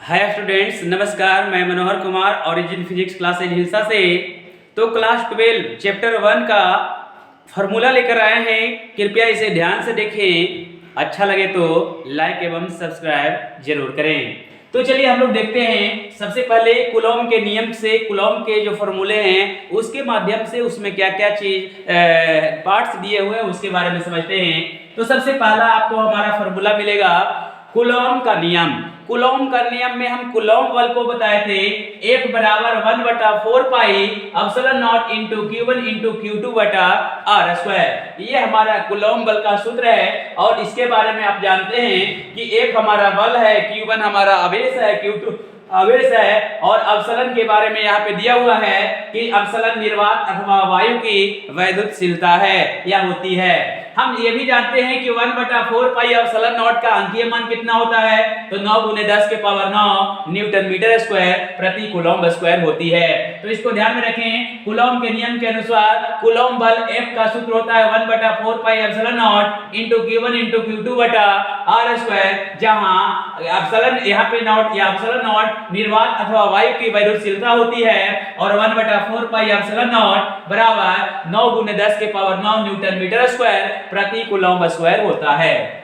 हाय students, नमस्कार। मैं Manohar Kumar origin physics class एज हिलसा से। तो क्लास 12 चैप्टर 1 का फॉर्मूला लेकर आए हैं। कृपया इसे ध्यान से देखें। अच्छा लगे तो लाइक एवं सब्सक्राइब जरूर करें। तो चलिए हम लोग देखते हैं। सबसे पहले कूलॉम के नियम से, कूलॉम के जो फॉर्मूले हैं उसके माध्यम से उसमें क्या क्या चीज पार्ट्स दिए हुए हैं उसके बारे में समझते हैं। तो सबसे पहला आपको हमारा फॉर्मूला मिलेगा कूलॉम का नियम। कूलॉम का नियम में हम कूलॉम बल को बताए थे F बराबर 1/4 pi epsilon not into Q1 into Q2 बटा R स्क्वायर। ये हमारा कूलॉम बल का सूत्र है और इसके बारे में आप जानते हैं कि F हमारा बल है, Q1 हमारा आवेश है, Q2 आवेश है और अपसलन के बारे में यहाँ पे दिया हुआ है कि अपसलन निर्वात अथवा वायु की वैद्युतशीलता है या होती है। हम ये भी जानते हैं कि 1/4 पाई अपसलन नॉट का अंकीय मान कितना होता है, तो 9 × 10 के पावर 9 न्यूटन मीटर स्क्वायर प्रति कूलॉम स्क्वायर होती है। तो इसको ध्यान में रखें। कूलॉम के नियम के अनुसार कूलॉम बल F का सूत्र होता है 1/4 pi epsilon not into Q1 into Q2 बटा R स्क्वायर, जहां एप्सिलॉन यहाँ पे नॉट या एप्सिलॉन नॉट निर्वात अथवा वायु की वैद्युतशीलता होती है और 1/4 पाई एप्सिलॉन नॉट बराबर 9 × 10 के पावर 9 न्यूटन मीटर स्क्वायर प्रति कूलॉम स्क्वायर होता है।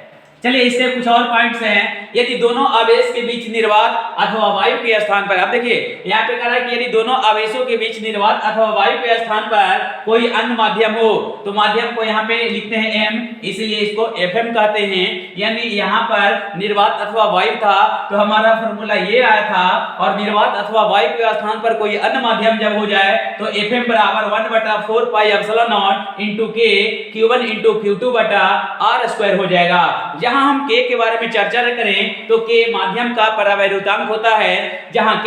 चलिए इसके कुछ और पॉइंट्स हैं। यदि दोनों आवेश के बीच निर्वात अथवा वायु के स्थान पर, आप देखिए यहाँ पे कह रहा है कि यदि दोनों आवेशों के बीच निर्वात अथवा वायु के स्थान पर कोई अन्य माध्यम हो, तो माध्यम को यहाँ पे लिखते हैं M, इसीलिए इसको FM कहते हैं। यानी यहाँ पर निर्वात अथवा वायु था तो हमारा फॉर्मूला ये आया था, और निर्वात अथवा वायु के स्थान पर कोई अन्य माध्यम जब हो जाए तो FM बराबर 1/4 pi epsilon not into K Q1 into Q2 बटा R स्क्वायर हो जाएगा। जहां हम K के बारे में चर्चा करें तो K माध्यम का परावैद्युतांक होता है, जहां K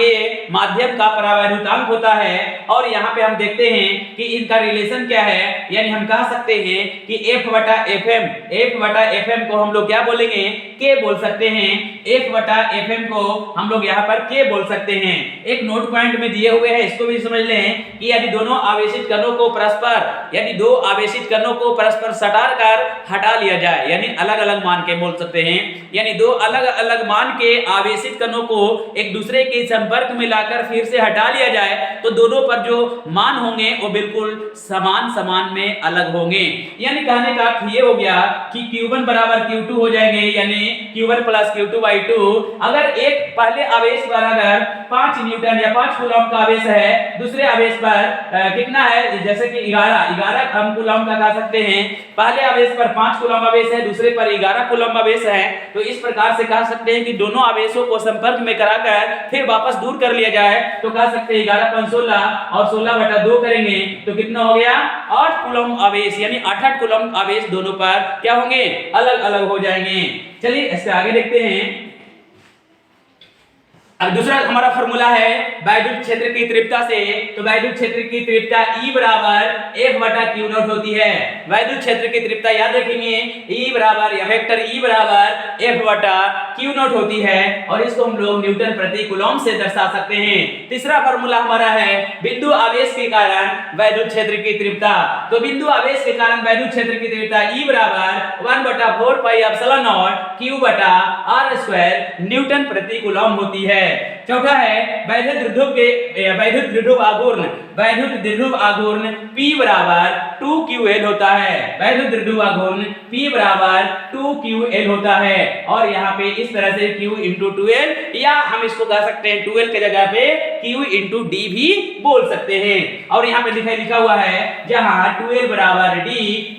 माध्यम का परावैद्युतांक होता है। और यहाँ पे हम देखते हैं कि इनका रिलेशन क्या है, यानी हम कह सकते हैं कि F/FM को हम लोग क्या बोलेंगे, K बोल सकते हैं। F/FM को हम लोग यहाँ पर K बोल सकते हैं। एक नोट पॉइंट में दिए हुए हैं, इसको भी समझ लें कि यदि दोनों आवेशित कणों को परस्पर, यदि दो आवेशित कणों को परस्पर सटार कर हटा लिया जाए, यानी अलग अलग मान के बोल सकते हैं, यानी दो अलग अलग मान के आवेशित कणों को एक दूसरे के संपर्क में लाकर फिर से हटा लिया जाए तो दोनों पर जो मान होंगे वो बिल्कुल समान समान में अलग होंगे। यानी कहने का अर्थ ये हो गया कि Q1 बराबर Q2 हो जाएंगे, यानी Q1 प्लस Q2/2। अगर एक पहले आवेश पर अगर 5 न्यूटन या 5 कूलॉम का आवेश है, दूसरे आवेश पर कितना है, जैसे कि 11 हम कूलॉम का कह सकते हैं। पहले आवेश पर 5 कूलॉम आवेश है, दूसरे पर 11 कूलॉम आवेश है, तो इस प्रकार से कह सकते हैं कि दोनों आवेशों को संपर्क में कराकर फिर वापस दूर कर लिया जाए तो कह सकते हैं 11 × 5 16 और 16/2 करेंगे तो कितना हो गया, 8 कूलॉम आवेश, यानी 8 कूलॉम आवेश दोनों पर क्या होंगे, अलग अलग हो जाएंगे। चलिए इससे आगे देखते हैं। अब दूसरा हमारा फॉर्मूला है वैद्युत क्षेत्र की तीव्रता से। तो वैद्युत क्षेत्र की तीव्रता E बराबर F/Q0 होती है। वैद्युत क्षेत्र की तीव्रता याद रखेंगे, E बराबर या वेक्टर E बराबर F/Q0 होती है और इसको हम लोग न्यूटन प्रति कूलॉम से दर्शा सकते हैं। तीसरा फॉर्मूला हमारा है बिंदु आवेश के कारण वैद्युत क्षेत्र की तीव्रता। तो बिंदु आवेश के कारण वैद्युत क्षेत्र की तीव्रता E बराबर 1/4 पाई एप्सिलॉन नॉट Q बटा R स्क्वायर न्यूटन प्रति कूलॉम होती है। चौथा है वैद्युत द्विध्रुव आघूर्ण P बराबर 2QL होता है। वैद्युत द्विध्रुव आघूर्ण P बराबर 2QL होता है और यहाँ पे इस तरह से Q × 2L, या हम इसको कह सकते हैं 2L के जगह पे Q × D भी बोल सकते हैं। और यहाँ पे लिखा हुआ है जहाँ 2L बराबर D,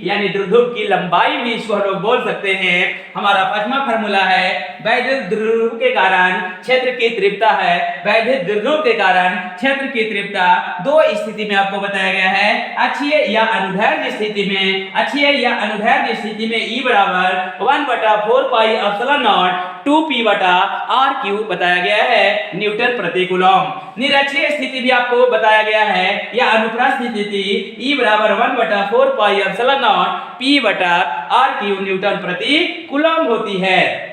यानी द्विध्रुव की लंबाई भी इसको हम लोग बोल सकते हैं। हमारा पांचवा फॉर्मूला है वैद्युत द्विध्रुव के कारण क्षेत्र की तीव्रता है। वैद्युत द्विध्रुव के कारण क्षेत्र की तीव्रता दो स्थिति में आपको बताया गया है, अक्षीय या अनुदैर्ध्य स्थिति में। अक्षीय या अनुदैर्ध्य स्थिति में E बराबर 1/4 पाई एप्सिलॉन नॉट 2P बटा R³ बताया गया है न्यूटन प्रति कूलॉम। निरक्षीय स्थिति भी आपको बताया गया है या अनुप्रस्थ स्थिति E बराबर 1/4 पाई एप्सिलॉन नॉट P बटा R³ न्यूटन प्रति कूलॉम होती है।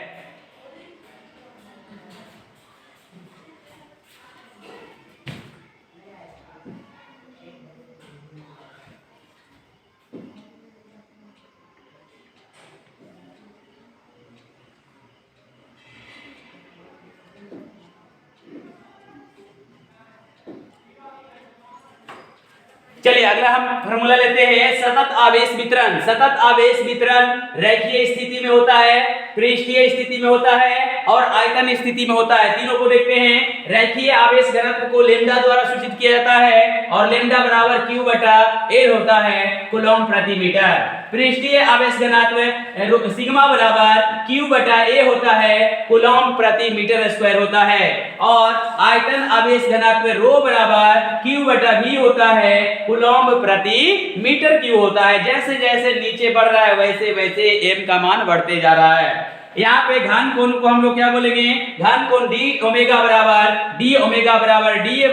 चलिए अगला हम फार्मूला लेते हैं सतत आवेश वितरण। सतत आवेश वितरण रेखीय स्थिति में होता है, पृष्ठीय स्थिति में होता है और आयतन स्थिति में होता है। तीनों को देखते हैं। रेखीय आवेश घनत्व को लैम्डा द्वारा सूचित किया जाता है और लैम्डा बराबर Q बटा L होता है कूलॉम प्रति मीटर। पृष्ठीय आवेश घनत्व सिग्मा बराबर Q बटा A होता है कूलॉम प्रति मीटर स्क्वायर होता है और आयतन आवेश घनत्व रो बराबर Q बटा V होता है कूलॉम प्रति मीटर क्यूब होता है। जैसे जैसे नीचे बढ़ रहा है वैसे वैसे m का मान बढ़ते जा रहा है। यहाँ पे घन कोण को हम लोग क्या बोलेंगे, घन कोण d ओमेगा बराबर dA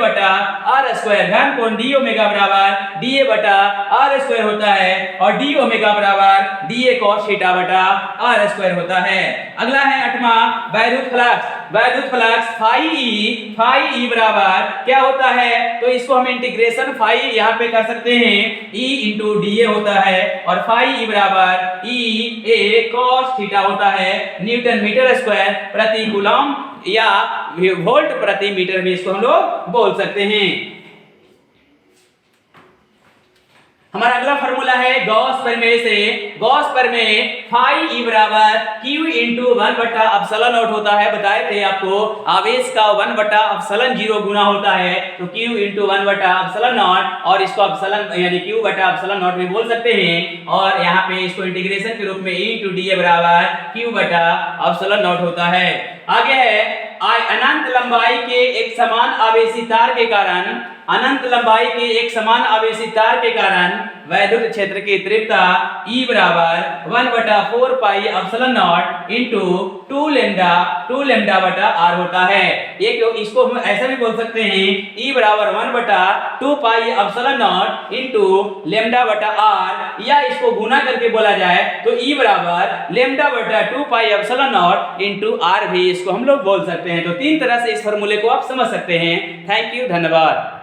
बटा r स्क्वायर। घन कोण d ओमेगा बराबर dA बटा r स्क्वायर होता है और d ओमेगा बराबर dA cos थीटा बटा r स्क्वायर होता है। अगला है 8वां वैद्युत फ्लक्स। वैद्युत फ्लक्स फाई ई बराबर क्या होता है, तो इसको हम इंटीग्रेशन फाई यहाँ पे कर सकते हैं, E इंटू dA होता है और फाई ई बराबर E A cos थीटा होता है न्यूटन मीटर स्क्वायर प्रति कूलॉम या वोल्ट प्रति मीटर भी इसको हम लोग बोल सकते हैं। हमारा अगला फार्मूला है गॉस प्रमेय से। गॉस प्रमेय फाई ई बराबर Q इंटू 1 बटा एप्सिलॉन नॉट होता है। बताए थे आपको आवेश का 1 बटा एप्सिलॉन 0 गुना होता है, तो Q इंटू 1 बटा एप्सिलॉन नॉट और इसको एप्सिलॉन यानी Q बटा एप्सिलॉन नॉट भी बोल सकते हैं और यहाँ पे इसको इंटीग्रेशन के रूप में E इंटू dA बराबर Q बटा एप्सिलॉन नॉट होता है। आगे है अनंत लंबाई के एक समान आवेशी तार के कारण, अनंत लंबाई के एक समान आवेशी तार के कारण वैद्युत क्षेत्र की तीव्रता E बराबर 1 बटा 4 pi epsilon not into 2 lambda बटा R होता है। एक इसको हम ऐसा भी बोल सकते हैं E बराबर 1 बटा 2 pi epsilon not into lambda बटा R, या इसको गुना करके बोला जाए तो E बराबर लैम्डा बटा 2 pi epsilon not into R भी इसको हम लोग बोल सकते हैं। तो तीन तरह से इस फॉर्मूले को आप समझ सकते हैं। थैंक यू, धन्यवाद।